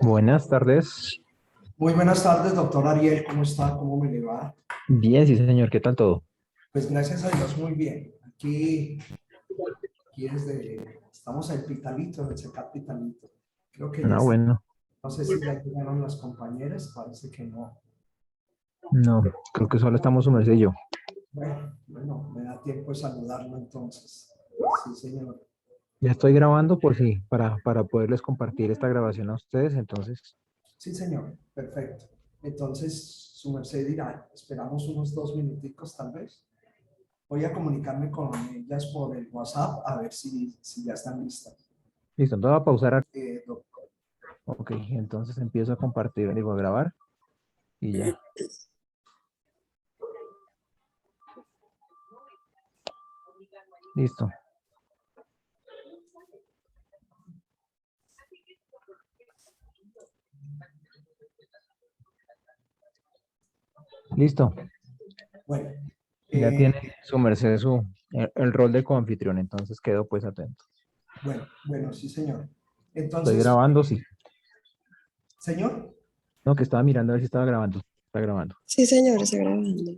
Buenas tardes. Muy buenas tardes, doctor Ariel. ¿Cómo está? ¿Cómo me le va? Bien, sí, señor. ¿Qué tal todo? Pues gracias a Dios, muy bien. Aquí estamos en Pitalito, en el CECAP Pitalito. Creo que ya Ah, está. bueno. No sé si ya llegaron las compañeras, parece que no. No, creo que solo estamos su merced y yo. Bueno, me da tiempo de saludarlo entonces. Sí, señor. Ya estoy grabando por sí, para poderles compartir esta grabación a ustedes. Entonces, Sí, señor. Perfecto. Entonces, su merced dirá, esperamos unos 2 minuticos tal vez. Voy a comunicarme con ellas por el WhatsApp a ver si ya están listas. listo. Entonces voy a pausar. Doctor. Ok, entonces empiezo a compartir, digo, a grabar y ya. Listo. Listo. Bueno, Ya tiene su merced el rol de coanfitrión, entonces quedo pues atento. bueno, sí, señor. Estoy Entonces, grabando, sí. señor, No, que estaba mirando a ver si estaba grabando. Está grabando. Sí, señor, está grabando.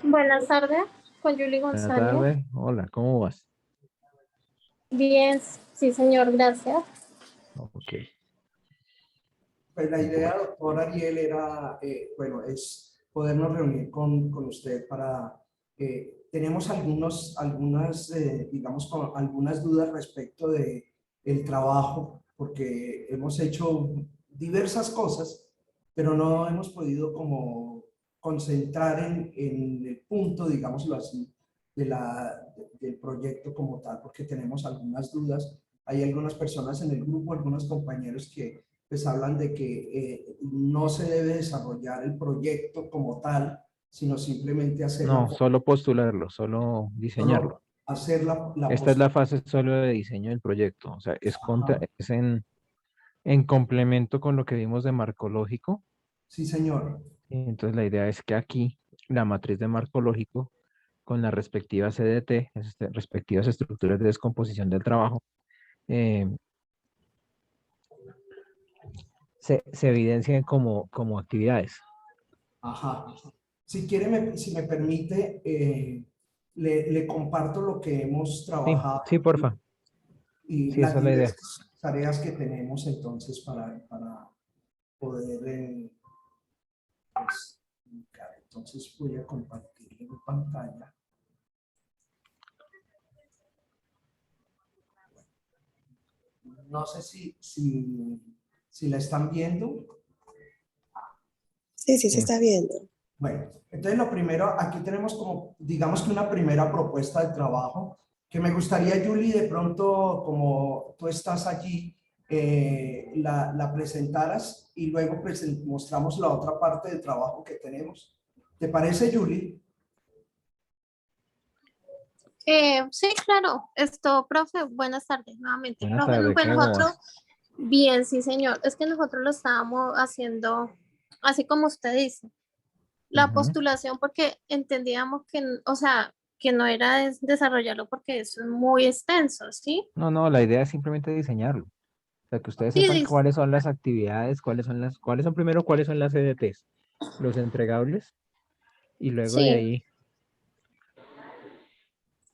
Buenas tardes, con Julie Buenas González. tardes. Hola, ¿cómo vas? Bien, sí, señor, gracias. Ok. pues la idea, doctor Ariel, era, es podernos reunir con usted para, tenemos digamos, algunas dudas respecto de el trabajo, porque hemos hecho diversas cosas, pero no hemos podido como concentrar en el punto, digámoslo así, del proyecto como tal, porque tenemos algunas dudas. Hay algunas personas en el grupo, algunos compañeros que pues hablan de que no se debe desarrollar el proyecto como tal, sino simplemente No, solo postularlo, solo diseñarlo. hacer Esta es la fase solo de diseño del proyecto, o sea, es en complemento con lo que vimos de marco lógico. Sí, señor. Entonces la idea es que aquí la matriz de marco lógico con la respectiva CDT, respectivas estructuras de descomposición del trabajo, eh, se evidencien como actividades. Ajá. Si quiere, si me permite, le comparto lo que hemos Sí, trabajado sí, porfa. y Sí, esa las es la idea. diversas tareas que tenemos entonces para poder pues, indicar. Entonces voy a compartir mi pantalla. No sé si la están viendo. Sí, sí, se Sí. está viendo. Bueno, entonces lo primero, aquí tenemos como, digamos que una primera propuesta de trabajo que me gustaría, Julie, de pronto, como tú estás allí, la presentaras y luego mostramos la otra parte del trabajo que tenemos. ¿Te parece, Julie? Sí, claro, profe, buenas tardes nuevamente. Buenas Profe, tardes, pues ¿cómo nosotros, vas? bien, sí, señor, es que nosotros lo estábamos haciendo así como usted dice, la Ujú. postulación porque entendíamos que, o sea, que no era desarrollarlo porque eso es muy extenso, ¿sí? No, la idea es simplemente diseñarlo. O sea, que ustedes Sí, sepan cuáles son las actividades, cuáles son primero, cuáles son las CDTs, los entregables, y luego de sí. ahí,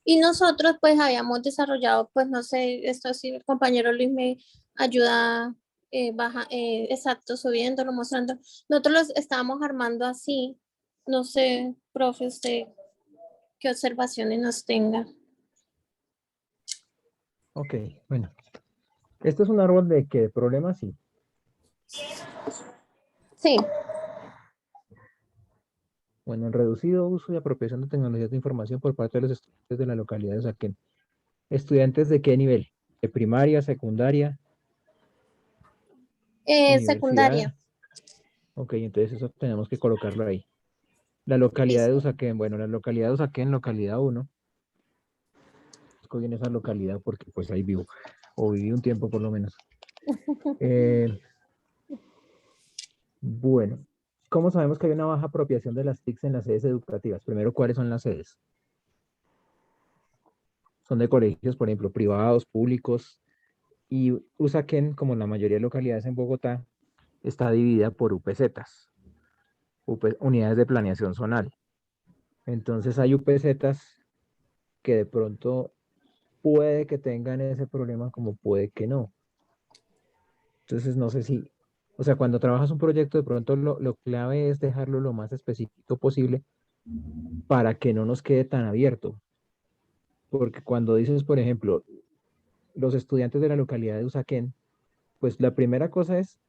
Y nosotros pues habíamos desarrollado, pues no sé, esto sí, el compañero Luis me ayuda, exacto, subiéndolo, mostrando. Nosotros los estábamos armando así. No sé, profe, usted qué observaciones nos tenga. ok, bueno. Esto es un árbol de qué, de problemas, sí. Sí, Bueno, el reducido uso y apropiación de tecnologías de información por parte de los estudiantes de la localidad de Usaquén. ¿Estudiantes de qué nivel? ¿De primaria, secundaria, universidad? secundaria. Ok, entonces eso tenemos que colocarlo ahí. La localidad de Listo. Usaquén, bueno, la localidad de Usaquén, localidad 1. Busco bien esa localidad porque pues ahí vivo, o viví un tiempo por lo menos. Bueno, ¿cómo sabemos que hay una baja apropiación de las TICs en las sedes educativas? Primero, ¿cuáles son las sedes? Son de colegios, por ejemplo, privados, públicos, y Usaquén, como la mayoría de localidades en Bogotá, está dividida por UPZs, unidades de planeación zonal. Entonces hay UPZs que de pronto puede que tengan ese problema como puede que no. Entonces no sé si, o sea, cuando trabajas un proyecto de pronto lo clave es dejarlo lo más específico posible para que no nos quede tan abierto. Porque cuando dices, por ejemplo, los estudiantes de la localidad de Usaquén, pues la primera cosa es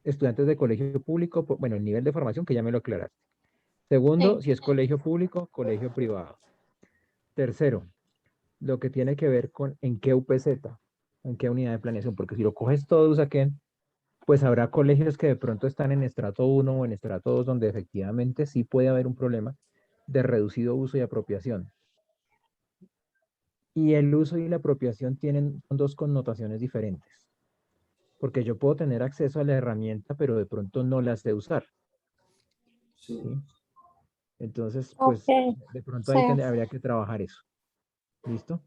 estudiantes de colegio público, bueno, el nivel de formación que ya me lo aclaraste. Segundo, Sí. si es colegio público, colegio privado. Tercero, lo que tiene que ver con en qué UPZ, en qué unidad de planeación, porque si lo coges todo Usaquén, pues habrá colegios que de pronto están en estrato 1 o en estrato 2, donde efectivamente sí puede haber un problema de reducido uso y apropiación. Y el uso y la apropiación tienen dos connotaciones diferentes, porque yo puedo tener acceso a la herramienta, pero de pronto no la sé usar, Sí. ¿sí? Entonces, Ok. pues de pronto Sí. ahí habría que trabajar eso. ¿Listo?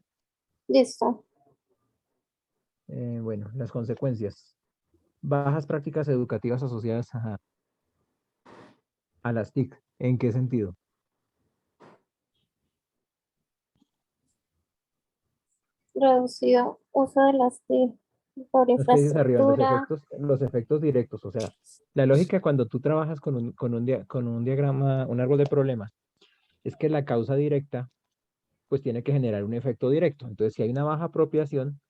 Listo. Bueno, las consecuencias. Bajas prácticas educativas asociadas a las TIC. ¿En qué sentido? Reducido uso de las TIC por Los que dices arriba, infraestructura. los efectos directos. O sea, la lógica cuando tú trabajas con un diagrama, un árbol de problemas, es que la causa directa, pues tiene que generar un efecto directo. Entonces, si hay una baja apropiación,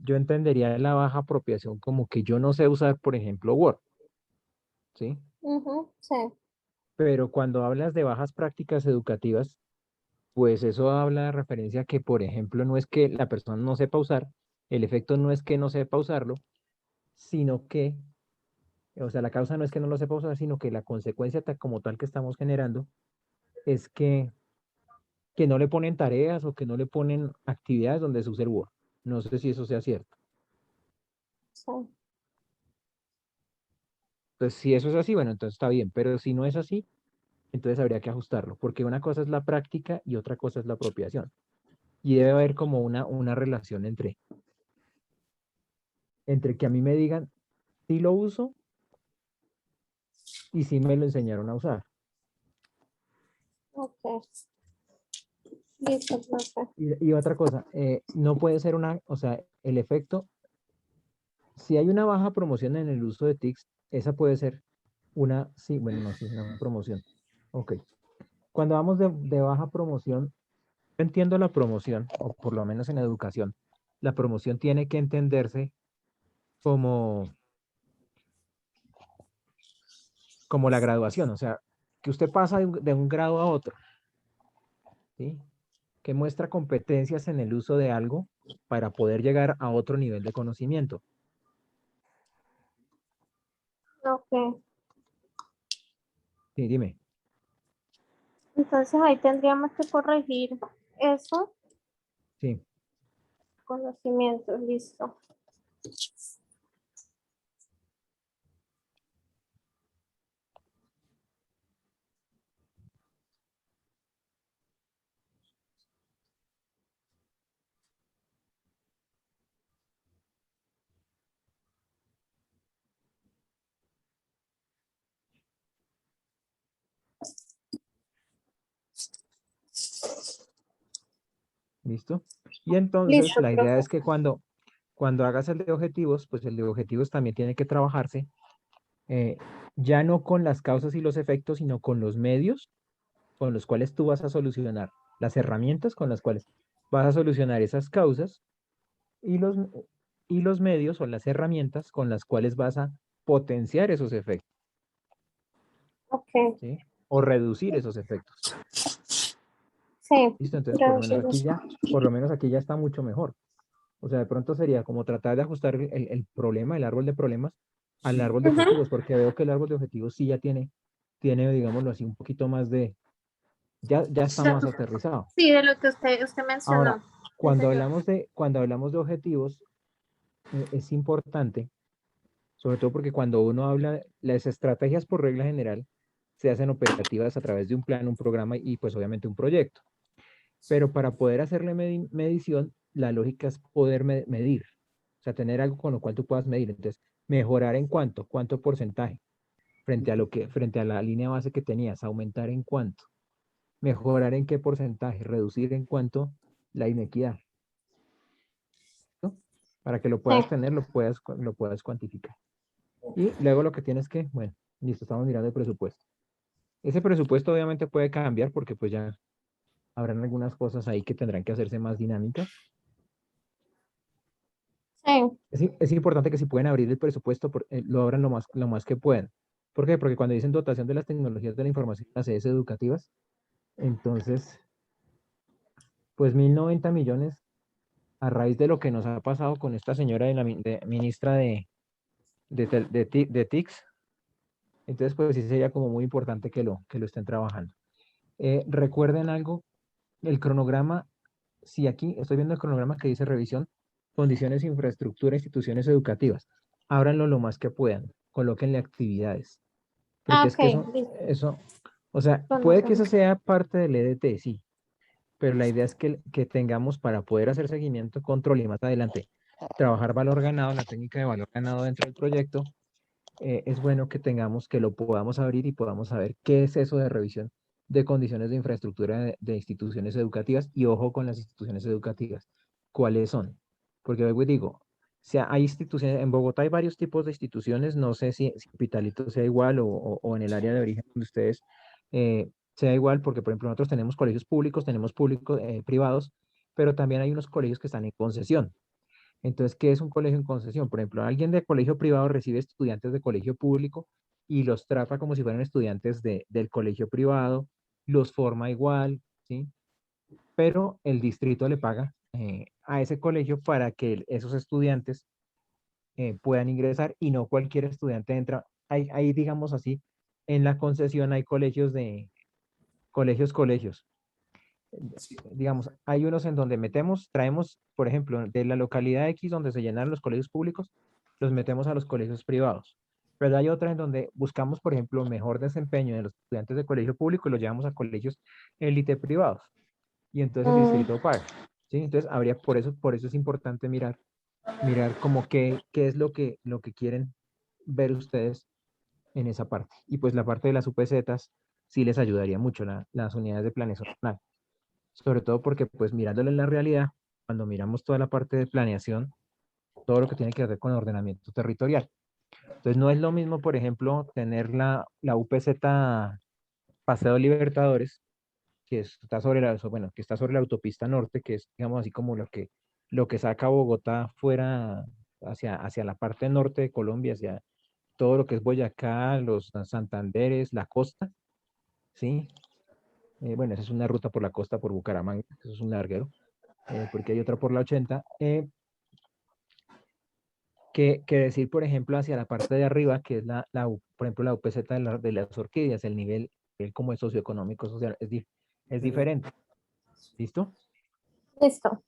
yo entendería la baja apropiación como que yo no sé usar, por ejemplo, Word, ¿sí? Ujú, sí. Pero cuando hablas de bajas prácticas educativas, pues eso habla de referencia a que, por ejemplo, no es que la persona no sepa usar, el efecto no es que no sepa usarlo, sino que, o sea, la causa no es que no lo sepa usar, sino que la consecuencia como tal que estamos generando es que no le ponen tareas o que no le ponen actividades donde se use el Word. No sé si eso sea cierto. Sí. Entonces, si eso es así, bueno, entonces está bien, pero si no es así, entonces habría que ajustarlo, porque una cosa es la práctica y otra cosa es la apropiación. Y debe haber como una relación entre que a mí me digan, sí lo uso y sí me lo enseñaron a usar. Ok. Listo, profe. Y otra cosa, no puede ser o sea, el efecto, si hay una baja promoción en el uso de TICs, esa puede ser sí, bueno, no, sí, una promoción. Ok. Cuando hablamos de baja promoción, yo entiendo la promoción, o por lo menos en educación, la promoción tiene que entenderse como, como la graduación, o sea, que usted pasa de un grado a otro, ¿sí? Que muestra competencias en el uso de algo para poder llegar a otro nivel de conocimiento. Ok. Sí, dime. Entonces ahí tendríamos que corregir eso. Sí. Conocimiento, listo. ¿Listo? Y entonces Listo, la idea profe. es que cuando hagas el de objetivos, pues el de objetivos también tiene que trabajarse eh, ya no con las causas y los efectos, sino con los medios con los cuales tú vas a solucionar, las herramientas con las cuales vas a solucionar esas causas y y los medios o las herramientas con las cuales vas a potenciar esos efectos, Ok. ¿sí? O reducir esos efectos. Sí. ¿Listo? Entonces, Gracias. por lo menos aquí ya está mucho mejor. O sea, de pronto sería como tratar de ajustar el problema, el árbol de problemas, al Sí. árbol de Ujú. objetivos, porque veo que el árbol de objetivos sí ya tiene tiene, digámoslo así, un poquito más de, ya está más aterrizado. Sí, de lo que usted Ahora, mencionó. Sí, cuando señor. hablamos de objetivos, es importante, sobre todo porque cuando uno habla, las estrategias por regla general se hacen operativas a través de un plan, un programa y pues obviamente un proyecto. Pero para poder hacerle medición, la lógica es poder medir, o sea, tener algo con lo cual tú puedas medir. Entonces, mejorar en cuánto porcentaje frente a la línea base que tenías, aumentar en cuánto, mejorar en qué porcentaje, reducir en cuánto la inequidad, ¿no? Para que lo Sí. puedas tener, lo puedas cuantificar. Y luego lo que tienes que, bueno, listo, estamos mirando el presupuesto. Ese presupuesto obviamente puede cambiar porque pues ya habrán algunas cosas ahí que tendrán que hacerse más dinámicas. Sí. Es importante que si pueden abrir el presupuesto, lo abran lo más que puedan. ¿Por qué? Porque cuando dicen dotación de las tecnologías de la información en las sedes educativas, entonces, pues 1.090 millones a raíz de lo que nos ha pasado con esta señora de la ministra de TICS, entonces pues sí sería como muy importante que lo estén trabajando. Recuerden algo, el cronograma, si aquí estoy viendo el cronograma que dice revisión, condiciones, infraestructura, instituciones educativas, ábranlo lo más que puedan, colóquenle actividades, Ah, porque es ok. que Listo. o sea, puede que eso sea parte del EDT, sí, pero la idea es que tengamos para poder hacer seguimiento, control y más adelante trabajar valor ganado, la técnica de valor ganado dentro del proyecto, es bueno que tengamos, que lo podamos abrir y podamos saber qué es eso de revisión de condiciones de infraestructura de instituciones educativas y ojo con las instituciones educativas, cuáles son. Porque luego digo, o sea, hay instituciones, en Bogotá hay varios tipos de instituciones, no sé si Pitalito sea igual o en el área de origen donde ustedes sea igual, porque por ejemplo nosotros tenemos colegios públicos, tenemos públicos, privados, pero también hay unos colegios que están en concesión. Entonces, ¿qué es un colegio en concesión? Por ejemplo, alguien de colegio privado recibe estudiantes de colegio público y los trata como si fueran estudiantes del colegio privado, los forma igual, ¿sí? Pero el distrito le paga a ese colegio para que esos estudiantes puedan ingresar y no cualquier estudiante entra. Hay, digamos así, en la concesión hay colegios. Digamos, hay unos en donde traemos, por ejemplo, de la localidad X donde se llenan los colegios públicos, los metemos a los colegios privados. Pero hay otra en donde buscamos, por ejemplo, mejor desempeño de los estudiantes de colegio público y los llevamos a colegios élite privados. Y entonces el Mm, distrito paga. ¿Sí? Entonces habría, por eso es importante mirar como qué es lo que quieren ver ustedes en esa parte. Y pues la parte de las UPZs sí les ayudaría mucho, las unidades de planeación nacional, sobre todo porque pues mirándolo en la realidad, cuando miramos toda la parte de planeación, todo lo que tiene que ver con ordenamiento territorial. Entonces no es lo mismo, por ejemplo, tener la UPZ Paseo Libertadores, está sobre que está sobre la autopista norte, que es, digamos así como lo que saca a Bogotá fuera hacia la parte norte de Colombia, hacia todo lo que es Boyacá, los Santanderes, la costa, ¿sí? Bueno, esa es una ruta por la costa, por Bucaramanga, eso es un larguero. Porque hay otra por la 80, que decir, por ejemplo, hacia la parte de arriba, que es por ejemplo, la UPZ de las orquídeas, el como es socioeconómico, social, es diferente. ¿Listo? listo.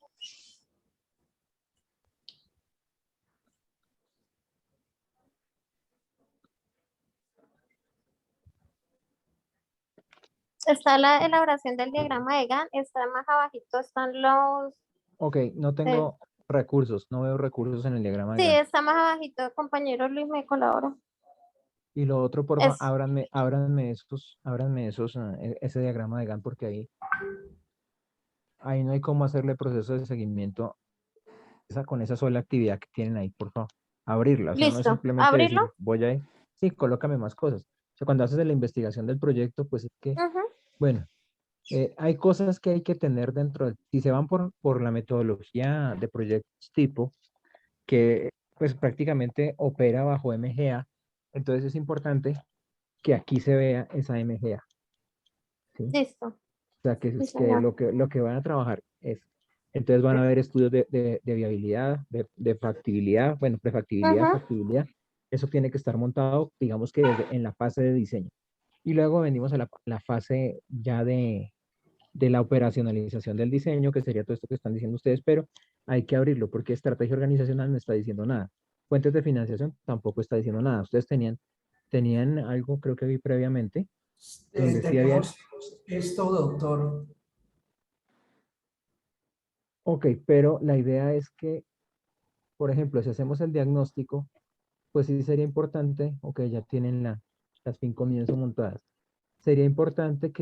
Está la elaboración del diagrama de Gantt, está más abajito, están los... Ok, no eh, tengo recursos, no veo recursos en el diagrama de sí, Gantt. está más abajito, compañero Luis me colabora. Y lo otro, porfa, Es, ábranme ese diagrama de Gantt, porque ahí no hay cómo hacerle proceso de seguimiento con esa sola actividad que tienen ahí, por favor. Abrirla, o sea, no es listo, simplemente abrirlo. decir, voy ahí, sí, colócame más cosas. O sea, cuando haces la investigación del proyecto, pues es que, Ujú. bueno, hay cosas que hay que tener si se van por la metodología de proyectos tipo, que pues prácticamente opera bajo MGA, entonces es importante que aquí se vea esa MGA, ¿sí? Listo, O sea, que, sí, es que señor. lo que van a trabajar es, entonces van a haber estudios de viabilidad, de factibilidad, bueno, prefactibilidad, Ujú. factibilidad. Eso tiene que estar montado, digamos que en la fase de diseño. Y luego venimos a la fase ya de la operacionalización del diseño, que sería todo esto que están diciendo ustedes, pero hay que abrirlo porque estrategia organizacional no está diciendo nada. Fuentes de financiación tampoco está diciendo nada. Ustedes tenían algo, creo que vi previamente, donde sí había, Teníamos esto, doctor. ok, pero la idea es que, por ejemplo, si hacemos el diagnóstico, pues sí sería importante, ok, ya tienen las 5 comienzos montadas. Sería importante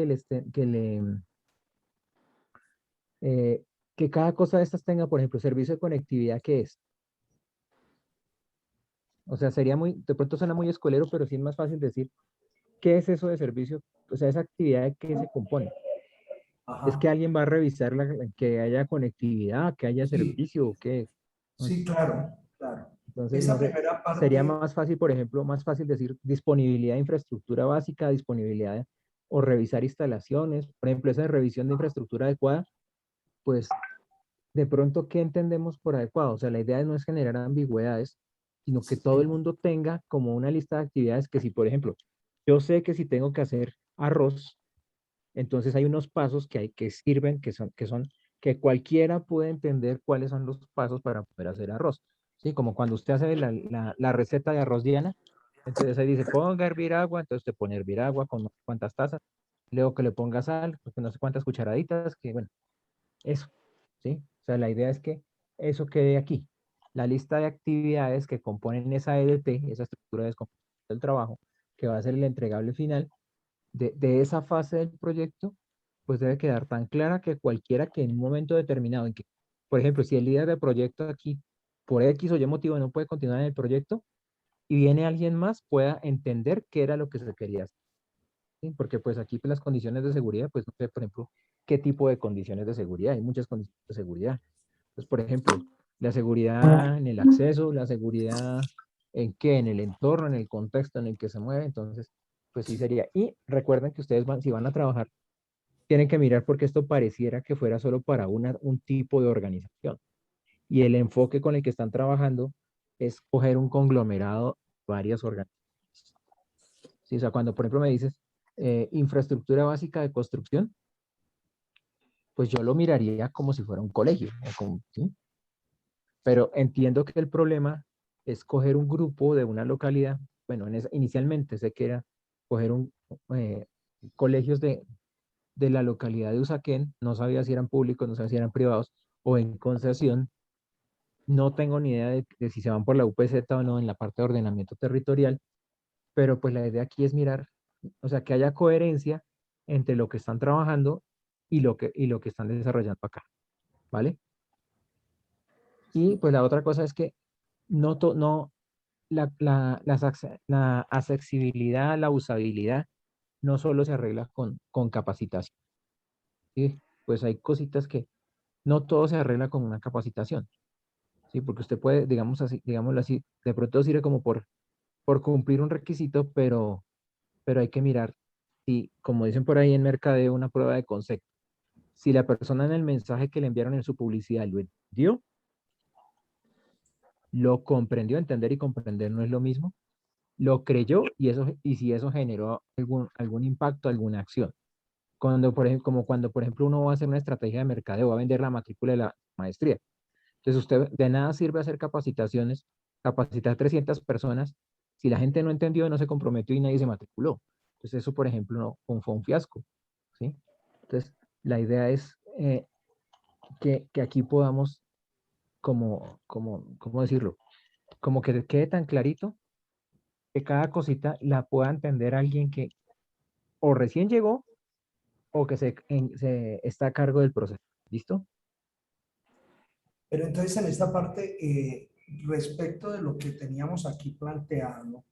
eh, que cada cosa de estas tenga, por ejemplo, servicio de conectividad, ¿qué es? O sea, sería de pronto suena muy escuelero, pero sí es más fácil decir, ¿qué es eso de servicio? O sea, esa actividad de qué se compone. Es que Ajá. alguien va a revisar que haya conectividad, que haya Sí, servicio, que, sí, claro, claro. entonces, no Esa sé, primera sería parte, más fácil, por ejemplo, más fácil decir disponibilidad de infraestructura básica, o revisar instalaciones. Por ejemplo, esa revisión de infraestructura adecuada, pues de pronto, ¿qué entendemos por adecuado? O sea, la idea no es generar ambigüedades, sino que todo el mundo tenga como una lista de actividades que si, por ejemplo, yo sé que si tengo que hacer arroz, entonces hay unos pasos que sirven, que cualquiera puede entender cuáles son los pasos para poder hacer arroz. ¿Sí? Como cuando usted hace la receta de arroz Diana, entonces ahí dice, ponga a hervir agua, entonces te pone a hervir agua con no sé cuántas tazas, luego que le ponga sal, pues, no sé cuántas cucharaditas, que bueno, eso, ¿sí? O sea, la idea es que eso quede aquí. La lista de actividades que componen esa EDT, esa estructura de descomposición del trabajo, que va a ser el entregable final de esa fase del proyecto, pues debe quedar tan clara que cualquiera que en un momento determinado, en que, por ejemplo, si el líder de proyecto aquí, por X o Y motivo, no puede continuar en el proyecto, y viene alguien más, pueda entender qué era lo que se quería hacer. ¿Sí? Porque pues aquí pues, las condiciones de seguridad, pues no sé, por ejemplo, qué tipo de condiciones de seguridad. Hay muchas condiciones de seguridad. Entonces, por ejemplo, la seguridad en el acceso, la seguridad en qué, en el entorno, en el contexto en el que se mueve. Entonces, pues sí sería. Y recuerden que ustedes si van a trabajar, tienen que mirar porque esto pareciera que fuera solo para un tipo de organización. Y el enfoque con el que están trabajando es coger un conglomerado de varias organizaciones. Sí, o sea, cuando por ejemplo me dices infraestructura básica de construcción, pues yo lo miraría como si fuera un colegio, ¿sí? Pero entiendo que el problema es coger un grupo de una localidad, bueno, inicialmente sé que era coger eh, colegios de la localidad de Usaquén, no sabía si eran públicos, no sabía si eran privados o en concesión, no tengo ni idea de si se van por la UPZ o no en la parte de ordenamiento territorial, pero pues la idea aquí es mirar, o sea, que haya coherencia entre lo que están trabajando y lo que están desarrollando acá, ¿vale? Y pues la otra cosa es que no la accesibilidad, la usabilidad, no solo se arregla con capacitación, ¿sí? Pues hay cositas que no todo se arregla con una capacitación, ¿sí? Porque usted puede, digamos así, digámoslo así, de pronto sirve como por cumplir un requisito, pero hay que mirar si, como dicen por ahí en mercadeo, una prueba de concepto. Si la persona en el mensaje que le enviaron en su publicidad lo entendió, lo comprendió, entender y comprender no es lo mismo, lo creyó y si eso generó algún impacto, alguna acción. Como cuando, por ejemplo, uno va a hacer una estrategia de mercadeo, va a vender la matrícula de la maestría. Entonces, usted de nada sirve hacer capacitaciones, capacitar 300 personas, si la gente no entendió, no se comprometió y nadie se matriculó. Entonces, eso, por ejemplo, fue un fiasco, ¿sí? Entonces, la idea es que aquí podamos, ¿cómo decirlo? Como que quede tan clarito que cada cosita la pueda entender alguien que o recién llegó o que se está a cargo del proceso. ¿Listo? Pero entonces en esta parte, respecto de lo que teníamos aquí planteado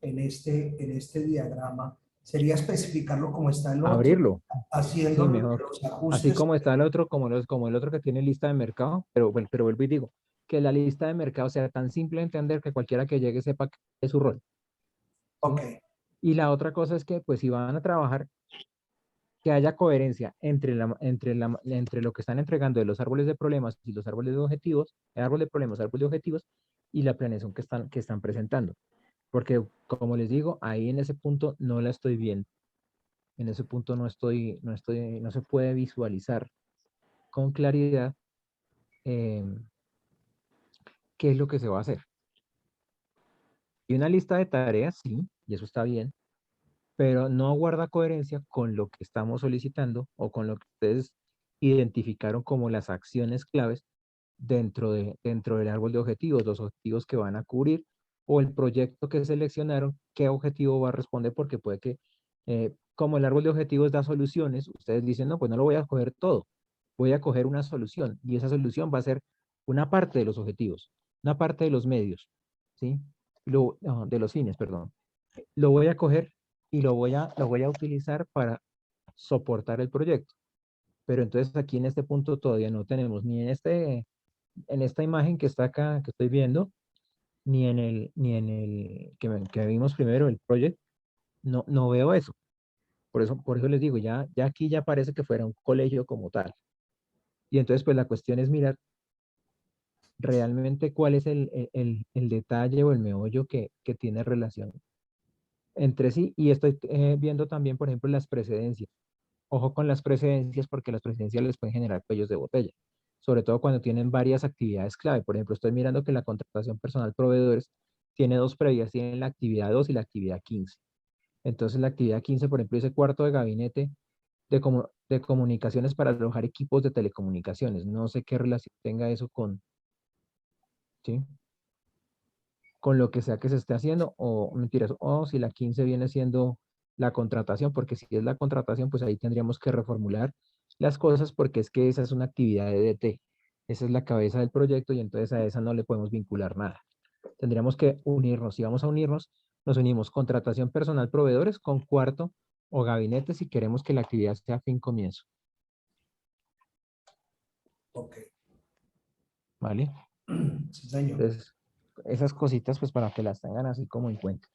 en este diagrama, sería especificarlo como está el otro, Abrirlo, haciendo sí, mejor. los Así ajustes. como está el otro, como el otro que tiene lista de mercado, pero, bueno, pero vuelvo y digo, que la lista de mercado sea tan simple de entender que cualquiera que llegue sepa que es su rol, Ok, ¿sí? Y la otra cosa es que, pues, si van a trabajar, que haya coherencia entre lo que están entregando de los árboles de problemas y los árboles de objetivos, árbol de problemas, árbol de objetivos, y la planeación que están presentando. porque como les digo, ahí en ese punto no la estoy viendo. En ese punto no se puede visualizar con claridad eh, qué es lo que se va a hacer. Y una lista de tareas, sí, y eso está bien, pero no guarda coherencia con lo que estamos solicitando o con lo que ustedes identificaron como las acciones claves dentro del árbol de objetivos, los objetivos que van a cubrir o el proyecto que seleccionaron, qué objetivo va a responder, porque puede que, como el árbol de objetivos da soluciones, ustedes dicen, no, pues no lo voy a coger todo, voy a coger una solución y esa solución va a ser una parte de los objetivos, una parte de los medios, ¿sí? No, de los fines, perdón. Lo voy a coger y lo voy a utilizar para soportar el proyecto. Pero entonces aquí en este punto todavía no tenemos ni en esta imagen que está acá, que estoy viendo, ni en el que vimos primero, el project, no veo eso. Por eso les digo, ya aquí ya parece que fuera un colegio como tal. Y entonces pues la cuestión es mirar realmente cuál es el detalle o el meollo que tiene relación entre sí. Y estoy viendo también, por ejemplo, las precedencias. Ojo con las precedencias porque las precedencias les pueden generar cuellos de botella, sobre todo cuando tienen varias actividades clave. Por ejemplo, estoy mirando que la contratación personal proveedores tiene dos previas, tiene la actividad 2 y la actividad 15. Entonces la actividad 15, por ejemplo, dice cuarto de gabinete de comunicaciones para alojar equipos de telecomunicaciones. No sé qué relación tenga eso ¿sí? Con lo que sea que se esté haciendo, o mentiras, o si la 15 viene siendo la contratación, porque si es la contratación, pues ahí tendríamos que reformular las cosas, porque es que esa es una actividad de DT, esa es la cabeza del proyecto y entonces a esa no le podemos vincular nada. Tendríamos que unirnos, si vamos a unirnos, nos unimos contratación personal proveedores con cuarto o gabinete si queremos que la actividad sea fin comienzo. Ok. ¿Vale? Sí, señor. Entonces, esas cositas pues para que las tengan así como en cuenta.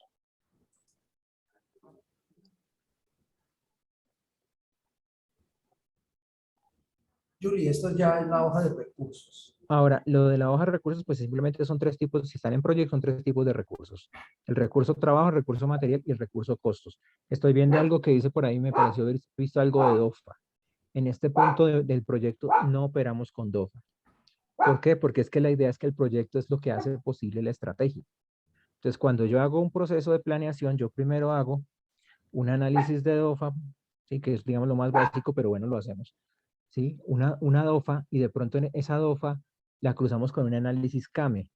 Julie, esto ya es la hoja de recursos. Ahora, lo de la hoja de recursos, pues simplemente son tres tipos, si están en proyecto, son tres tipos de recursos. El recurso trabajo, el recurso material y el recurso costos. Estoy viendo algo que dice por ahí, me pareció haber visto algo de DOFA. En este punto del proyecto no operamos con DOFA. ¿Por qué? Porque es que la idea es que el proyecto es lo que hace posible la estrategia. Entonces, cuando yo hago un proceso de planeación, yo primero hago un análisis de DOFA, ¿sí? Que es, digamos, lo más básico, pero bueno, lo hacemos. ¿Sí? Una DOFA y de pronto en esa DOFA la cruzamos con un análisis CAME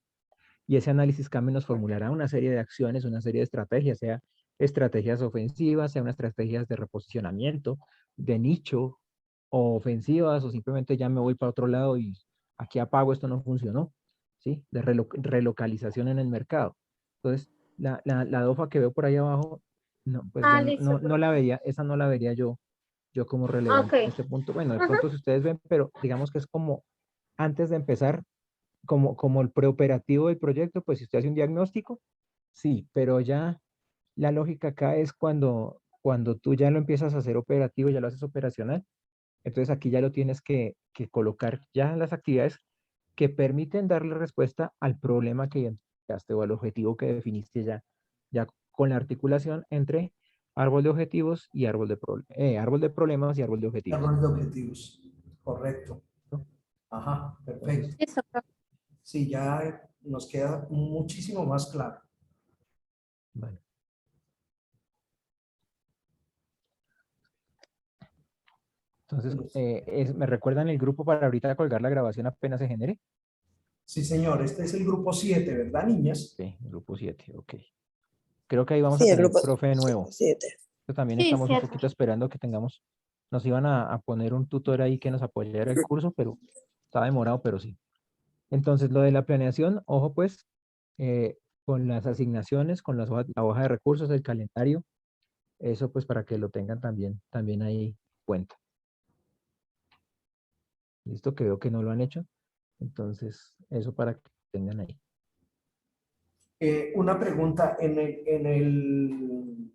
y ese análisis CAME nos formulará una serie de acciones, una serie de estrategias, sea estrategias ofensivas, sea unas estrategias de reposicionamiento, de nicho, o ofensivas, o simplemente ya me voy para otro lado y aquí apago, esto no funcionó, ¿sí? De relocalización en el mercado. Entonces, la DOFA que veo por ahí abajo, no, pues Ah, yo listo. no la vería, esa no la vería yo como relevante en Ok. este punto. Bueno, de Ujú. pronto si ustedes ven, pero digamos que es como antes de empezar, como el preoperativo del proyecto, pues si usted hace un diagnóstico, sí, pero ya la lógica acá es cuando tú ya lo empiezas a hacer operativo, ya lo haces operacional, entonces aquí ya lo tienes que colocar ya en las actividades que permiten darle respuesta al problema que identificaste o al objetivo que definiste ya con la articulación entre árbol de objetivos y árbol de problemas y árbol de objetivos. Error de objetivos. Correcto. ¿No? Ajá, perfecto. Entonces, Listo. Sí, ya nos queda muchísimo más claro. bueno. Entonces, ¿me recuerdan el grupo para ahorita colgar la grabación apenas se genere? Sí, señor, este es el grupo 7, ¿verdad, niñas? Sí, grupo 7, ok. Creo que ahí vamos a Sí, el tener grupo profe nuevo. 7. También Sí, estamos un cierto. poquito esperando que tengamos, nos iban a poner un tutor ahí que nos apoyara el curso, pero está demorado, pero sí. Entonces, lo de la planeación, ojo pues, con las asignaciones, con la hoja de recursos, el calendario, eso pues para que lo tengan también ahí en cuenta. Listo, que veo que no lo han hecho. Entonces, eso para que tengan ahí. Una pregunta, en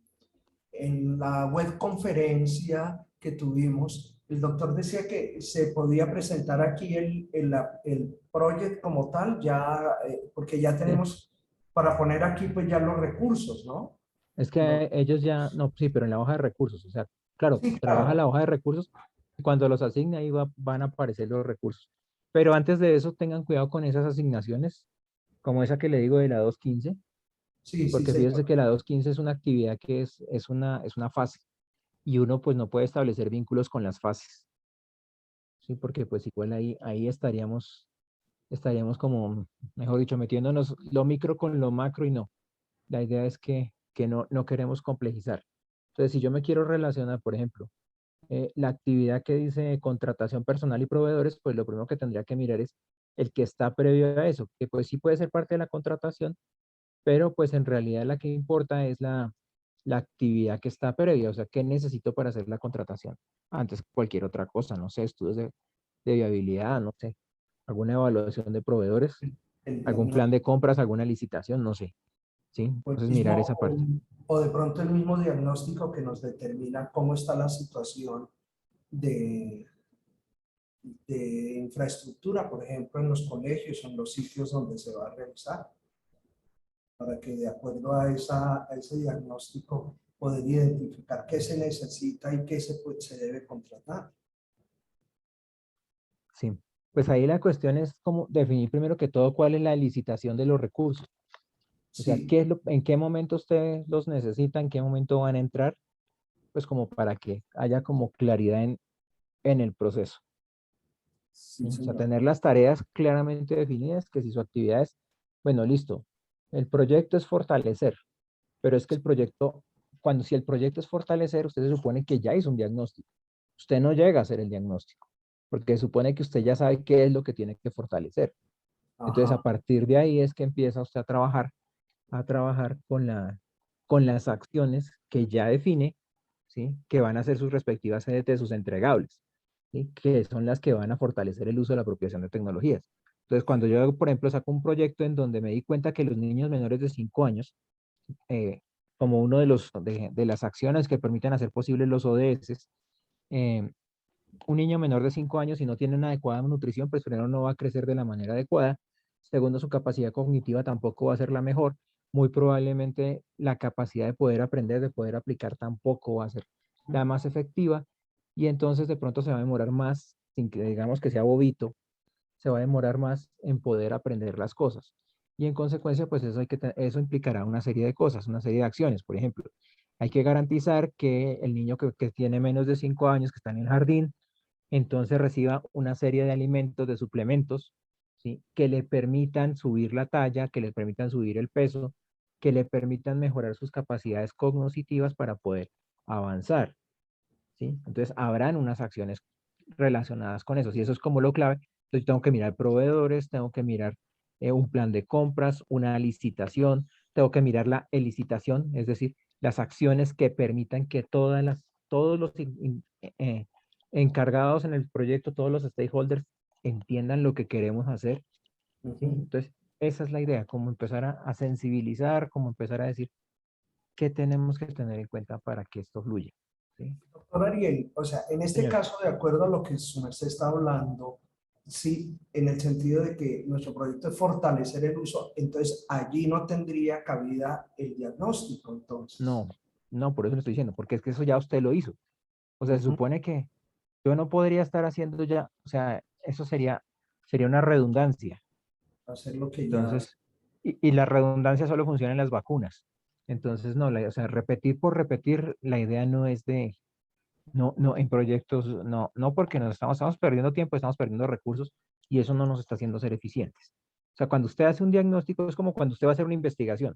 la web conferencia que tuvimos, el doctor decía que se podía presentar aquí el project como tal, ya, porque ya Sí, tenemos para poner aquí pues ya los recursos, ¿no? Es No, que ellos ya, no, sí, pero en la hoja de recursos, o sea, claro, sí, trabaja claro. la hoja de recursos y cuando los asigne ahí van a aparecer los recursos. Pero antes de eso tengan cuidado con esas asignaciones, como esa que le digo de la 215, Sí, sí, porque fíjense señor. que la 215 es una actividad que es una fase y uno pues no puede establecer vínculos con las fases, ¿sí? Porque pues igual ahí estaríamos como, mejor dicho, metiéndonos lo micro con lo macro y no. La idea es que no queremos complejizar. Entonces, si yo me quiero relacionar, por ejemplo, la actividad que dice contratación personal y proveedores, pues lo primero que tendría que mirar es el que está previo a eso, que pues sí puede ser parte de la contratación, pero pues en realidad la que importa es la actividad que está previa, o sea, ¿qué necesito para hacer la contratación? Antes que cualquier otra cosa, no sé, estudios de viabilidad, no sé, alguna evaluación de proveedores, El algún plan de diagnóstico, compras, alguna licitación, no sé, ¿sí? o el Entonces mirar mismo, esa parte. o de pronto el mismo diagnóstico que nos determina cómo está la situación de, de infraestructura, por ejemplo, en los colegios o en los sitios donde se va a realizar, para que de acuerdo a ese diagnóstico poder identificar qué se necesita y qué se debe contratar. Sí, pues ahí la cuestión es como definir primero que todo cuál es la licitación de los recursos. O sea, Sí, en qué momento ustedes los necesitan, en qué momento van a entrar, pues como para que haya como claridad en el proceso. ¿Sí? sí, O sea, señor. tener las tareas claramente definidas, que si su actividad es, bueno, listo, el proyecto es fortalecer, pero es que el proyecto, si el proyecto es fortalecer, usted se supone que ya hizo un diagnóstico. Usted no llega a hacer el diagnóstico, porque se supone que usted ya sabe qué es lo que tiene que fortalecer. Entonces, a Ajá. partir de ahí es que empieza usted a trabajar con las acciones que ya define, ¿sí? Que van a ser sus respectivas CDT, sus entregables, ¿sí? Que son las que van a fortalecer el uso de la apropiación de tecnologías. Entonces, cuando yo, por ejemplo, saco un proyecto en donde me di cuenta que los niños menores de 5 años, eh, como uno de las acciones que permiten hacer posibles los ODS, eh, un niño menor de 5 años, si no tiene una adecuada nutrición, pues primero no va a crecer de la manera adecuada. Segundo, su capacidad cognitiva tampoco va a ser la mejor. Muy probablemente la capacidad de poder aprender, de poder aplicar tampoco va a ser la más efectiva. Y entonces de pronto se va a demorar más, sin que digamos que sea bobito, se va a demorar más en poder aprender las cosas. Y en consecuencia, pues eso implicará una serie de cosas, una serie de acciones. Por ejemplo, hay que garantizar que el niño que tiene menos de 5 años, que está en el jardín, entonces reciba una serie de alimentos, de suplementos, ¿sí? Que le permitan subir la talla, que le permitan subir el peso, que le permitan mejorar sus capacidades cognitivas para poder avanzar, ¿sí? Entonces habrán unas acciones relacionadas con eso, y eso es como lo clave. Entonces tengo que mirar proveedores, tengo que mirar un plan de compras, una licitación, tengo que mirar la licitación, es decir, las acciones que permitan que todos los encargados en el proyecto, todos los stakeholders entiendan lo que queremos hacer, ¿sí? Ujú. Entonces, esa es la idea, como empezar a sensibilizar, como empezar a decir qué tenemos que tener en cuenta para que esto fluya, ¿sí? Doctor Ariel, o sea, en este Señor. caso, de acuerdo a lo que su merced está hablando, sí, en el sentido de que nuestro proyecto es fortalecer el uso, entonces allí no tendría cabida el diagnóstico, entonces. No, no, por eso le estoy diciendo, porque es que eso ya usted lo hizo. O sea, se Ujú. supone que yo no podría estar haciendo ya, o sea, eso sería una redundancia. Hacer lo que ya hace. Entonces, y la redundancia solo funciona en las vacunas. Entonces, no, o sea, repetir por repetir, la idea no es no, en proyectos, no porque estamos perdiendo tiempo, estamos perdiendo recursos y eso no nos está haciendo ser eficientes. O sea, cuando usted hace un diagnóstico es como cuando usted va a hacer una investigación.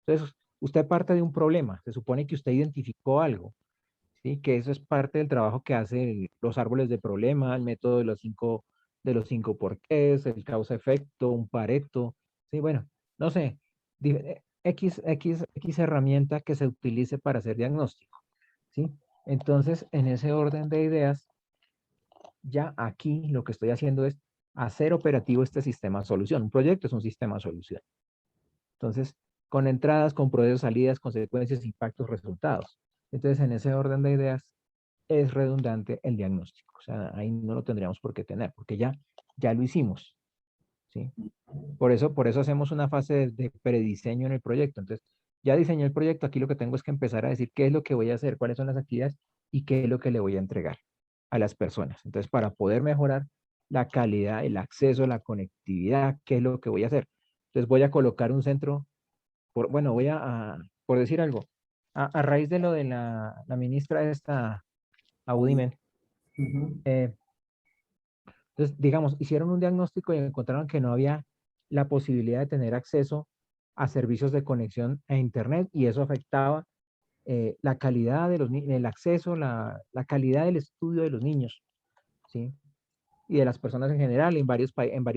Entonces, usted parte de un problema, se supone que usted identificó algo, ¿sí? Que eso es parte del trabajo que hacen los árboles de problema, el método de los cinco porqués, el causa-efecto, un Pareto, ¿sí? Bueno, no sé, X herramienta que se utilice para hacer diagnóstico, ¿sí? Entonces, en ese orden de ideas, ya aquí lo que estoy haciendo es hacer operativo este sistema solución. Un proyecto es un sistema solución. Entonces, con entradas, con procesos, salidas, consecuencias, impactos, resultados. Entonces, en ese orden de ideas, es redundante el diagnóstico. O sea, ahí no lo tendríamos por qué tener, porque ya lo hicimos. ¿sí? Por eso hacemos una fase de prediseño en el proyecto. Entonces, ya diseñé el proyecto, aquí lo que tengo es que empezar a decir qué es lo que voy a hacer, cuáles son las actividades y qué es lo que le voy a entregar a las personas. Entonces, para poder mejorar la calidad, el acceso, la conectividad, qué es lo que voy a hacer. Entonces, voy a colocar un centro, bueno, por decir algo, a raíz de lo de la ministra esta, Audimen, Ujú. entonces, digamos, hicieron un diagnóstico y encontraron que no había la posibilidad de tener acceso a servicios de conexión a Internet y eso afectaba la calidad de el acceso, la calidad del estudio de los niños, ¿sí? Y de las personas en general en varios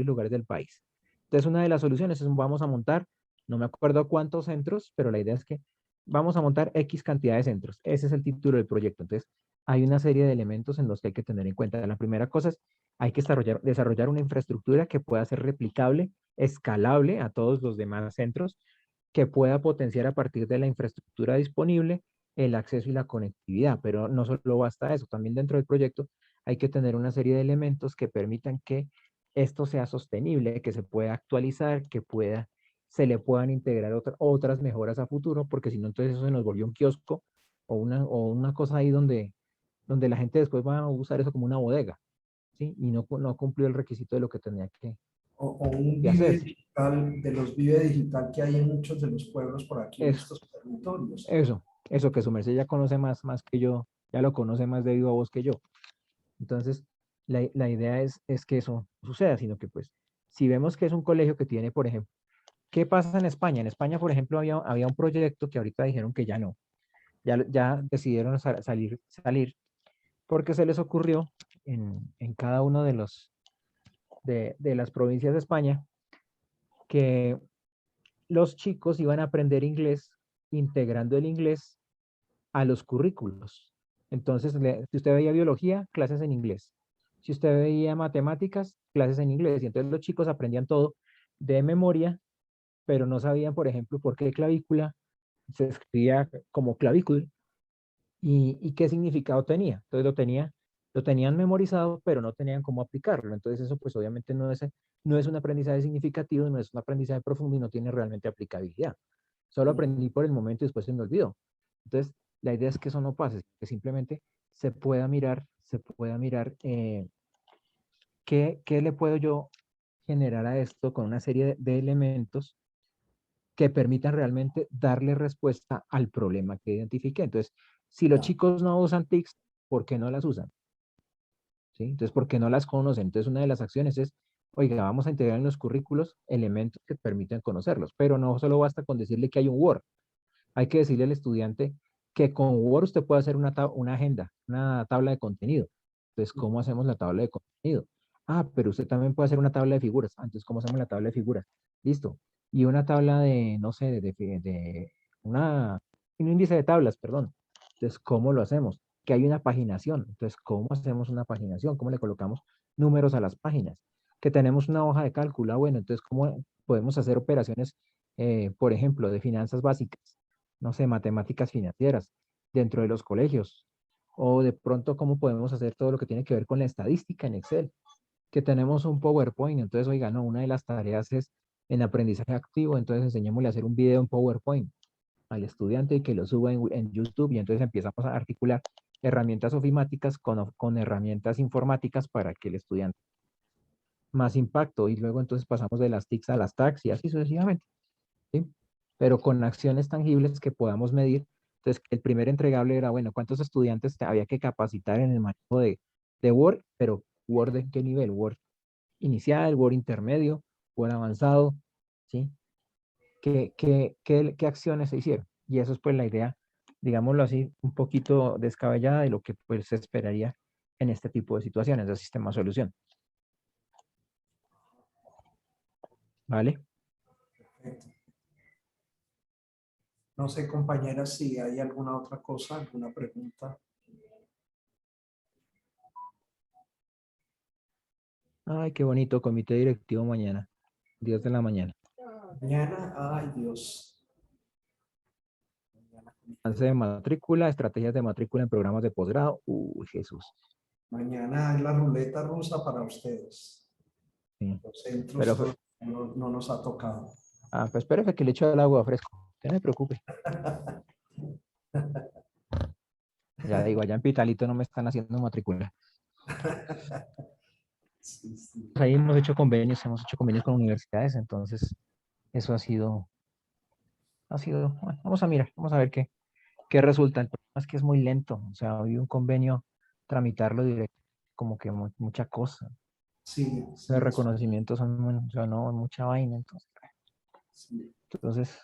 lugares del país. Entonces, una de las soluciones es vamos a montar, no me acuerdo cuántos centros, pero la idea es que vamos a montar X cantidad de centros. Ese es el título del proyecto. Entonces, hay una serie de elementos en los que hay que tener en cuenta. La primera cosa es, hay que desarrollar una infraestructura que pueda ser replicable, escalable a todos los demás centros, que pueda potenciar a partir de la infraestructura disponible el acceso y la conectividad. Pero no solo basta eso, también dentro del proyecto hay que tener una serie de elementos que permitan que esto sea sostenible, que se pueda actualizar, se le puedan integrar otras mejoras a futuro, porque si no, entonces eso se nos volvió un kiosco o una cosa ahí donde la gente después va a usar eso como una bodega, ¿sí? Y no cumplió el requisito de lo que tenía O un que Vive hacerse. digital, de los Vive digital que hay en muchos de los pueblos por aquí en Eso, estos territorios. eso que su merced ya conoce más que yo, ya lo conoce más de viva voz que yo. Entonces, la idea es que eso suceda, sino que pues, si vemos que es un colegio que tiene, por ejemplo, ¿qué pasa en España? En España, por ejemplo, había un proyecto que ahorita dijeron que ya no, ya decidieron salir, porque se les ocurrió en cada uno de las provincias de España que los chicos iban a aprender inglés integrando el inglés a los currículos. Entonces, si usted veía biología, clases en inglés. Si usted veía matemáticas, clases en inglés. Y entonces los chicos aprendían todo de memoria, pero no sabían, por ejemplo, por qué clavícula se escribía como clavícula y qué significado tenía. Entonces lo tenían memorizado, pero no tenían cómo aplicarlo. Entonces eso pues obviamente no es un aprendizaje significativo, no es un aprendizaje profundo y no tiene realmente aplicabilidad. Solo aprendí por el momento y después se me olvidó. Entonces la idea es que eso no pase, que simplemente se pueda mirar qué le puedo yo generar a esto con una serie de elementos que permitan realmente darle respuesta al problema que identifique. Entonces, si los Ya. chicos no usan TICs, ¿por qué no las usan? ¿Sí? Entonces, ¿por qué no las conocen? Entonces, una de las acciones es, oiga, vamos a integrar en los currículos elementos que permitan conocerlos, pero no solo basta con decirle que hay un Word, hay que decirle al estudiante que con Word usted puede hacer una agenda, una tabla de contenido. Entonces, ¿cómo hacemos la tabla de contenido? Ah, pero usted también puede hacer una tabla de figuras. Entonces, ¿cómo hacemos la tabla de figuras? Listo. Y una tabla de, no sé, un índice de tablas, perdón. Entonces, ¿cómo lo hacemos? Que hay una paginación. Entonces, ¿cómo hacemos una paginación? ¿Cómo le colocamos números a las páginas? Que tenemos una hoja de cálculo. Bueno, entonces, ¿cómo podemos hacer operaciones, por ejemplo, de finanzas básicas? No sé, matemáticas financieras dentro de los colegios. O de pronto, ¿cómo podemos hacer todo lo que tiene que ver con la estadística en Excel? Que tenemos un PowerPoint. Entonces, oiga, no, una de las tareas es en aprendizaje activo. Entonces, enseñémosle a hacer un video en PowerPoint al estudiante y que lo suba en YouTube. Y entonces empezamos a articular herramientas ofimáticas con herramientas informáticas para que el estudiante más impacto. Y luego entonces pasamos de las TICs a las TACs y así sucesivamente. ¿Sí? Pero con acciones tangibles que podamos medir. Entonces, el primer entregable era, bueno, ¿cuántos estudiantes había que capacitar en el manejo de Word? Pero Word ¿de qué nivel? Word inicial, Word intermedio, Word avanzado, ¿sí? ¿Qué acciones se hicieron? Y eso es pues la idea, digámoslo así, un poquito descabellada de lo que pues se esperaría en este tipo de situaciones de sistema solución. ¿Vale? Perfecto. No sé, compañera, si hay alguna otra cosa, alguna pregunta. Ay, qué bonito, comité directivo mañana, 10 de la mañana. Mañana, ay Dios. Avance de matrícula, estrategias de matrícula en programas de posgrado. Uy, Jesús. Mañana es la ruleta rusa para ustedes. Sí. Los centros Pero todos no nos ha tocado. Ah, pues espérese que le echo el agua fresco. No se preocupe. Ya digo, allá en Pitalito no me están haciendo matrícula. Sí, sí. Ahí hemos hecho convenios con universidades, entonces eso ha sido, bueno, vamos a ver qué resulta. El problema es que es muy lento, o sea, hoy un convenio, tramitarlo directo, como que mucha cosa. Sí, Los sí, reconocimientos son, o sea, no, mucha vaina, sí. entonces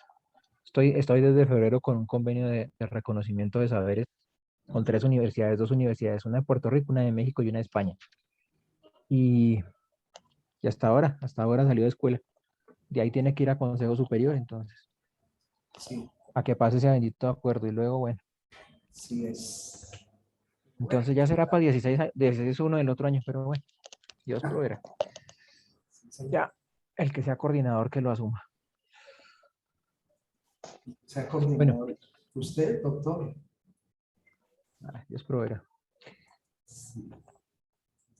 estoy desde febrero con un convenio de reconocimiento de saberes con 3 universidades, 2 universidades, una de Puerto Rico, una de México y una de España. Y, y hasta ahora salió de escuela. De ahí tiene que ir a Consejo Superior, entonces, Sí, a que pase ese bendito acuerdo. Y luego, bueno, sí es. Bueno, entonces ya será para 16 del otro año, pero bueno, Dios proveerá. sí, señor. Ya, el que sea coordinador que lo asuma. Sea Bueno, coordinador. ¿Usted, doctor? Dios proveerá. Sí.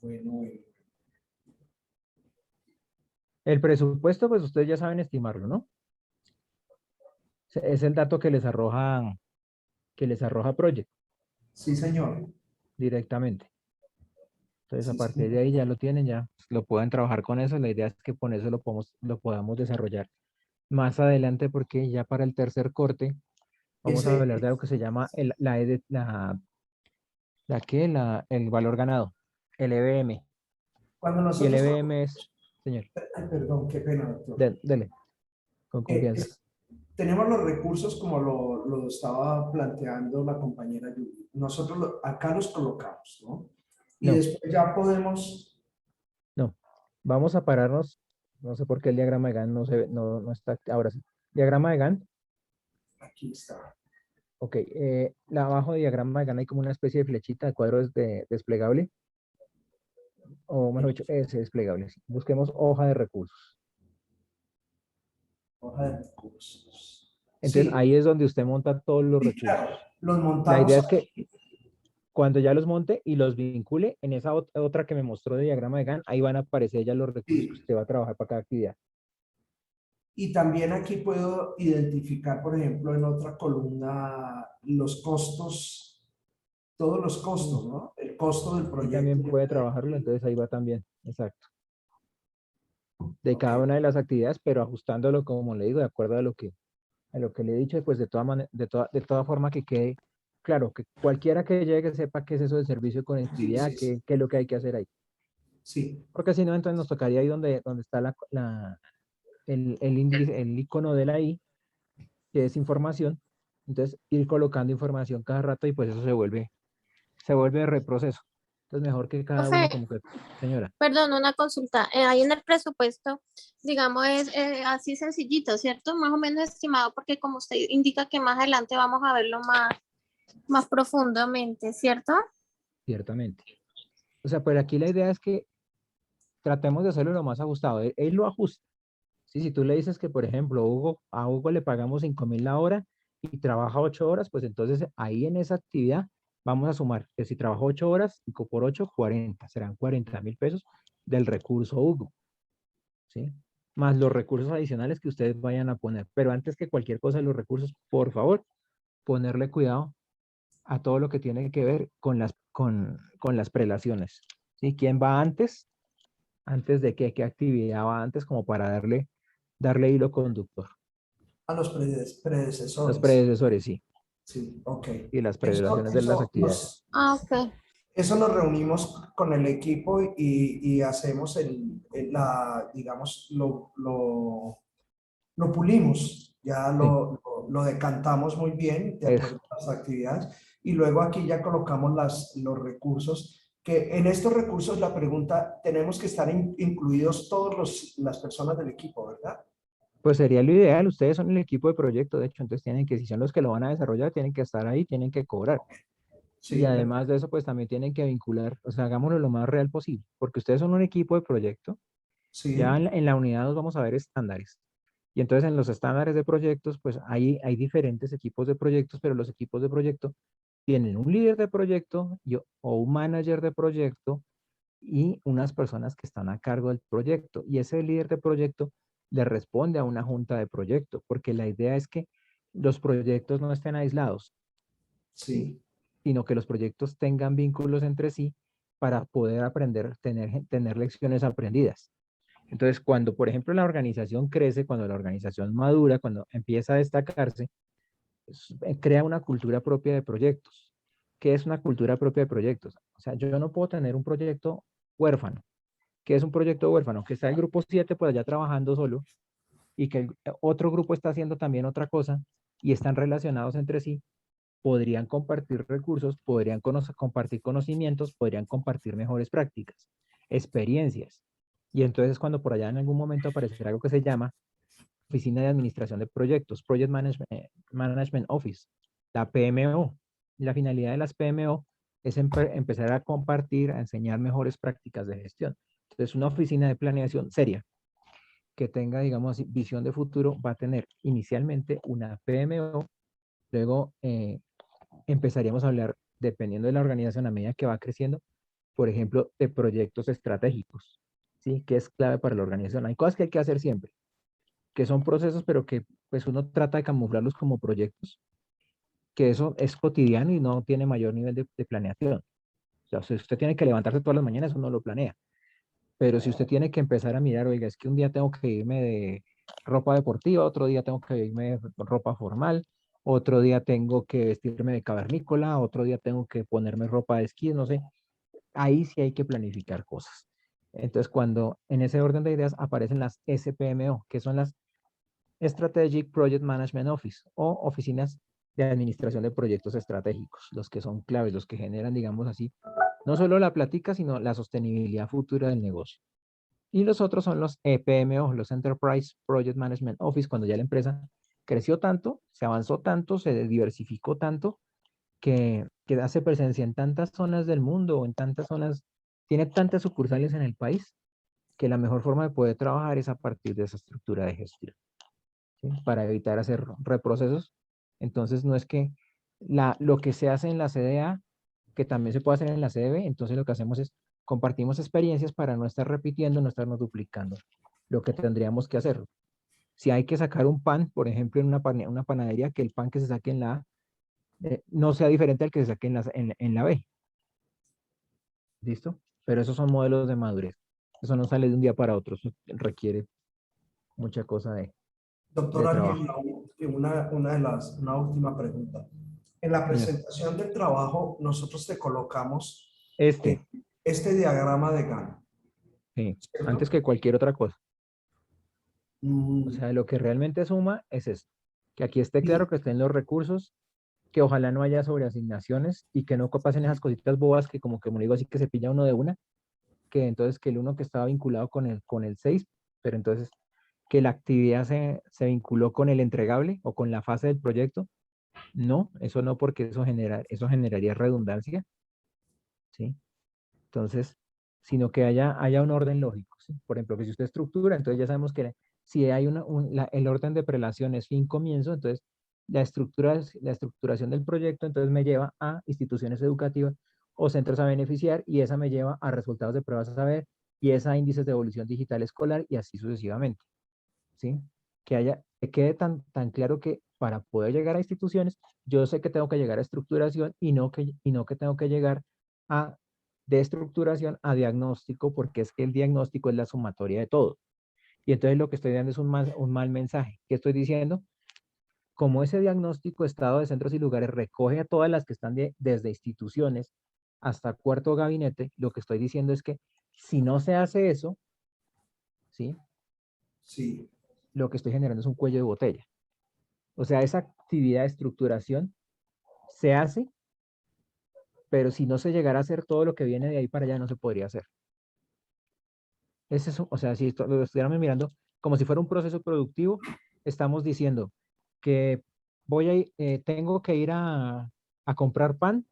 Bueno, bueno. El presupuesto, pues ustedes ya saben estimarlo, ¿no? Es el dato que les arroja Project Sí, señor. directamente. Entonces, a Sí, partir señor. de ahí ya lo tienen, ya lo pueden trabajar con eso. La idea es que con eso lo podamos desarrollar más adelante, porque ya para el tercer corte vamos a Ese, hablar de lo que se llama el valor ganado, el EBM. cuando Y el nosotros, EBM es, señor, ay, perdón, qué pena, doctor. dele, con confianza. Tenemos los recursos como lo estaba planteando la compañera Judy. Nosotros acá los colocamos, ¿no? Y No, después ya podemos, no. Vamos a pararnos. No sé por qué el diagrama de Gantt no se ve, no está. Ahora sí. Diagrama de Gantt. aquí está. Ok. Abajo de diagrama de Gantt hay como una especie de flechita de cuadro desplegable. O mejor dicho, ese desplegable. Sí. Busquemos hoja de recursos. Hoja de recursos. Entonces Sí, ahí es donde usted monta todos los sí, claro. recursos. Los La montamos idea es que aquí. cuando ya los monte y los vincule en esa otra que me mostró de diagrama de Gantt, ahí van a aparecer ya los recursos que Sí. usted va a trabajar para cada actividad. Y también aquí puedo identificar, por ejemplo, en otra columna los costos, todos los costos, ¿no? El costo del Y proyecto. también puede trabajarlo, entonces ahí va también, exacto, de Ok, cada una de las actividades, pero ajustándolo, como le digo, de acuerdo a lo que le he dicho, pues de toda forma que quede claro, que cualquiera que llegue sepa qué es eso de servicio de sí, conectividad, sí, sí. qué es lo que hay que hacer ahí. Sí, Porque si no, entonces nos tocaría ahí donde está el índice, el icono de la I, que es información, entonces ir colocando información cada rato y pues eso se vuelve reproceso. Entonces mejor que cada uno Profe, como que, señora. perdón, una consulta. Ahí en el presupuesto, digamos, es así sencillito, ¿cierto? Más o menos estimado, porque como usted indica que más adelante vamos a verlo más profundamente, ¿cierto? Ciertamente. O sea, pues aquí la idea es que tratemos de hacerlo lo más ajustado. Él lo ajusta. Sí, si tú le dices que, por ejemplo, a Hugo le pagamos 5.000 la hora y trabaja 8 horas, pues entonces ahí en esa actividad vamos a sumar que si trabaja 8 horas, 5 por 8, 40, serán 40.000 pesos del recurso Hugo, ¿sí? Más los recursos adicionales que ustedes vayan a poner. Pero antes que cualquier cosa de los recursos, por favor, ponerle cuidado a todo lo que tiene que ver con las prelaciones, ¿sí? ¿Quién va antes? ¿Antes de qué actividad va antes? Como para darle hilo conductor. a los Los predecesores. predecesores, sí, Sí, ok. y las Eso, prelaciones de las eso actividades. nos, Ah, ok. eso nos reunimos con el equipo y hacemos digamos, lo pulimos, ya Sí, lo decantamos muy bien de eso. acuerdo a las actividades y luego aquí ya colocamos los recursos, que en estos recursos la pregunta, tenemos que estar incluidos todas las personas del equipo, ¿verdad? Pues sería lo ideal. Ustedes son el equipo de proyecto, de hecho, entonces tienen que, si son los que lo van a desarrollar, tienen que estar ahí, tienen que cobrar. Y Sí, además de eso, pues también tienen que vincular, o sea, hagámoslo lo más real posible, porque ustedes son un equipo de proyecto. Ya sí, en la unidad nos vamos a ver estándares. Y entonces en los estándares de proyectos, pues hay diferentes equipos de proyectos, pero los equipos de proyecto tienen un líder de proyecto o un manager de proyecto y unas personas que están a cargo del proyecto. Y ese líder de proyecto le responde a una junta de proyecto, porque la idea es que los proyectos no estén aislados, Sí. sino que los proyectos tengan vínculos entre sí para poder aprender, tener lecciones aprendidas. Entonces, cuando, por ejemplo, la organización crece, cuando la organización madura, cuando empieza a destacarse, crea una cultura propia de proyectos. ¿Qué es una cultura propia de proyectos? O sea, yo no puedo tener un proyecto huérfano. ¿Qué es un proyecto huérfano? Que está el grupo 7 por allá trabajando solo y que el otro grupo está haciendo también otra cosa y están relacionados entre sí, podrían compartir recursos, podrían compartir conocimientos, podrían compartir mejores prácticas, experiencias. Y entonces cuando por allá en algún momento aparecerá algo que se llama Oficina de Administración de Proyectos, Project Management Office, la PMO. La finalidad de las PMO es empezar a compartir, a enseñar mejores prácticas de gestión. Entonces, una oficina de planeación seria que tenga, digamos así, visión de futuro va a tener inicialmente una PMO, luego empezaríamos a hablar, dependiendo de la organización a medida que va creciendo, por ejemplo, de proyectos estratégicos, ¿sí? Que es clave para la organización. Hay cosas que hay que hacer siempre, que son procesos, pero que pues uno trata de camuflarlos como proyectos, que eso es cotidiano y no tiene mayor nivel de planeación. O sea, si usted tiene que levantarse todas las mañanas, uno lo planea. Pero si usted tiene que empezar a mirar, oiga, es que un día tengo que irme de ropa deportiva, otro día tengo que irme de ropa formal, otro día tengo que vestirme de cavernícola, otro día tengo que ponerme ropa de esquí, no sé. Ahí sí hay que planificar cosas. Entonces, cuando en ese orden de ideas aparecen las SPMO, que son las Strategic Project Management Office o oficinas de administración de proyectos estratégicos, los que son claves, los que generan, digamos así, no solo la plática, sino la sostenibilidad futura del negocio. Y los otros son los EPMO, los Enterprise Project Management Office, cuando ya la empresa creció tanto, se avanzó tanto, se diversificó tanto, que hace presencia en tantas zonas del mundo, o en tantas zonas, tiene tantas sucursales en el país, que la mejor forma de poder trabajar es a partir de esa estructura de gestión, ¿sí? Para evitar hacer reprocesos. Entonces, no es que lo que se hace en la CDA, que también se puede hacer en la CDB, entonces lo que hacemos es compartimos experiencias para no estar repitiendo, no estarnos duplicando lo que tendríamos que hacer. Si hay que sacar un pan, por ejemplo, en una panadería, que el pan que se saque en la A no sea diferente al que se saque en la B. ¿Listo? Pero esos son modelos de madurez. Eso no sale de un día para otro, eso requiere mucha cosa de Doctor trabajo. Ángel, una última pregunta. En la Señor, presentación del trabajo, nosotros te colocamos este, eh, este diagrama de Gantt, sí, antes ¿cierto? que cualquier otra cosa. O Mm, sea, lo que realmente suma es esto. Que aquí esté claro y, que estén los recursos, que ojalá no haya sobreasignaciones y que no pasen esas cositas bobas que como digo así que se pilla uno de una, que entonces que el uno que estaba vinculado con el 6, pero entonces que la actividad se vinculó con el entregable o con la fase del proyecto. No, eso no, porque eso generaría redundancia, ¿sí? Entonces, sino que haya un orden lógico, ¿sí? Por ejemplo, que si usted estructura, entonces ya sabemos que si hay el orden de prelación es fin comienzo, entonces la estructuración del proyecto entonces me lleva a instituciones educativas o centros a beneficiar y esa me lleva a resultados de pruebas a saber y esa a índices de evolución digital escolar y así sucesivamente, ¿sí? Que quede tan claro que para poder llegar a instituciones, yo sé que tengo que llegar a estructuración y no que tengo que llegar a de estructuración a diagnóstico, porque es que el diagnóstico es la sumatoria de todo. Y entonces lo que estoy dando es un mal mensaje. ¿Qué estoy diciendo? Como ese diagnóstico, estado de centros y lugares, recoge a todas las que están desde instituciones hasta cuarto gabinete, lo que estoy diciendo es que si no se hace eso, ¿sí? sí, Lo que estoy generando es un cuello de botella. O sea, esa actividad de estructuración se hace, pero si no se llegara a hacer todo lo que viene de ahí para allá, no se podría hacer. Es eso, o sea, si lo estuviéramos mirando como si fuera un proceso productivo, estamos diciendo que tengo que ir a comprar pan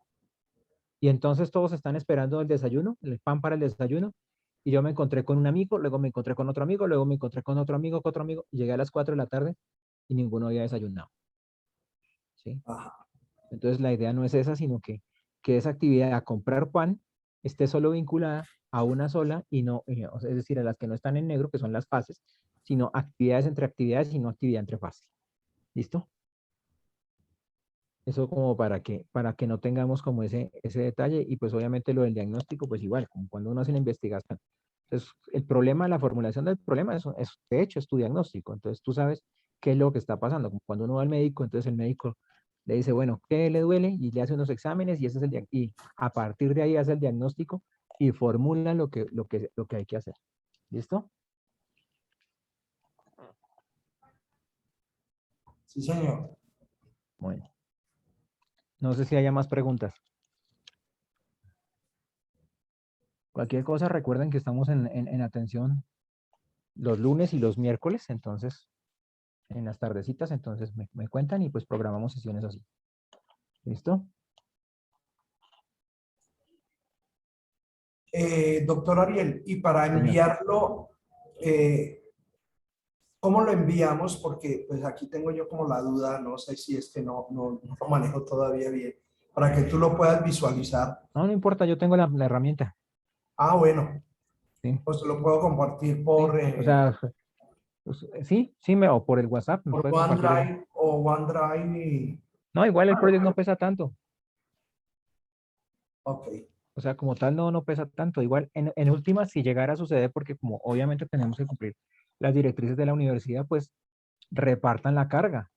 y entonces todos están esperando el desayuno, el pan para el desayuno, y yo me encontré con un amigo, luego me encontré con otro amigo, luego me encontré con otro amigo, y llegué a las 4 de la tarde y ninguno había desayunado, ¿sí? ajá, Entonces la idea no es esa, sino que esa actividad a comprar pan esté solo vinculada a una sola y no, o sea, es decir, a las que no están en negro, que son las fases, sino actividades entre actividades y no actividad entre fases. ¿Listo? Eso como para que no tengamos como ese detalle, y pues obviamente lo del diagnóstico, pues igual, como cuando uno hace una investigación. Entonces, el problema, la formulación del problema es de hecho, es tu diagnóstico. Entonces, tú sabes qué es lo que está pasando. Como cuando uno va al médico, entonces el médico le dice, bueno, ¿qué le duele? Y le hace unos exámenes y ese es y a partir de ahí hace el diagnóstico y formula lo que hay que hacer. ¿Listo? Sí, señor. Bueno. No sé si haya más preguntas. Cualquier cosa, recuerden que estamos en atención los lunes y los miércoles, entonces, en las tardecitas, entonces me cuentan y pues programamos sesiones así. ¿Listo? Doctor Ariel, y para Señor. enviarlo, ¿cómo lo enviamos? Porque pues aquí tengo yo como la duda, no sé si es que no lo manejo todavía bien, para que tú lo puedas visualizar. No, no importa, yo tengo la herramienta. Ah, bueno, Sí, pues lo puedo compartir sí. por, O sea, pues, sí, o por el WhatsApp, me por puede compartir. OneDrive o OneDrive y... No, igual el proyecto no pesa tanto. Ok, O sea, como tal, no pesa tanto. Igual, en últimas, si llegara a suceder, porque como obviamente tenemos que cumplir las directrices de la universidad, pues repartan la carga.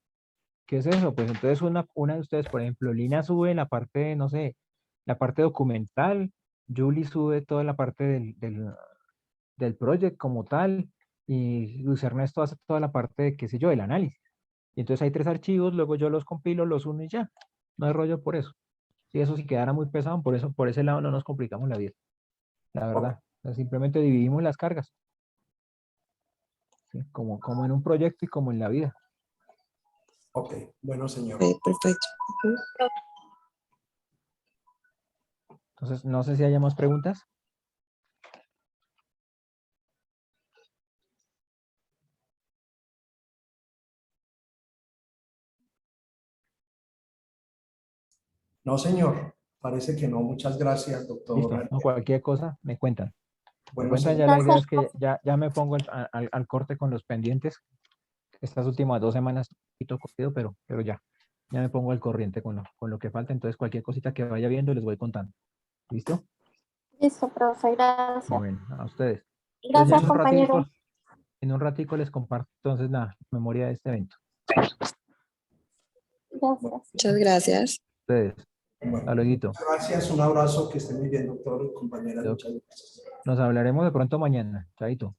¿Qué es eso? Pues entonces una de ustedes, por ejemplo, Lina sube la parte, no sé, la parte documental, Julie sube toda la parte del proyecto como tal, y Luis Ernesto hace toda la parte de, qué sé yo, del análisis. Y entonces hay 3 archivos, luego yo los compilo, los uno y ya. No hay rollo por eso. Si eso sí quedara muy pesado, por eso, por ese lado no nos complicamos la vida, la ok, verdad. O sea, simplemente dividimos las cargas, ¿sí? Como en un proyecto y como en la vida. ok, bueno, señor. Perfecto. Entonces, no sé si haya más preguntas. No, señor, parece que no. Muchas gracias, doctor Listo. Ariel. No, cualquier cosa, me cuentan. Me Bueno, cuentan, señor. ya la idea es Gracias. que ya me pongo al corte con los pendientes. Estas últimas 2 semanas, un poquito corrido, pero ya me pongo al corriente con lo que falta. Entonces, cualquier cosita que vaya viendo, les voy contando. ¿Listo? Listo, profe, gracias. Bueno, a ustedes. Entonces, ya Gracias, en un compañero. ratico les comparto entonces la memoria de este evento. Gracias. Muchas gracias. Ustedes, Bueno, hasta luego. gracias, un abrazo, que esté muy bien, doctor y compañeras. Muchas gracias. Nos hablaremos de pronto mañana. Chaito.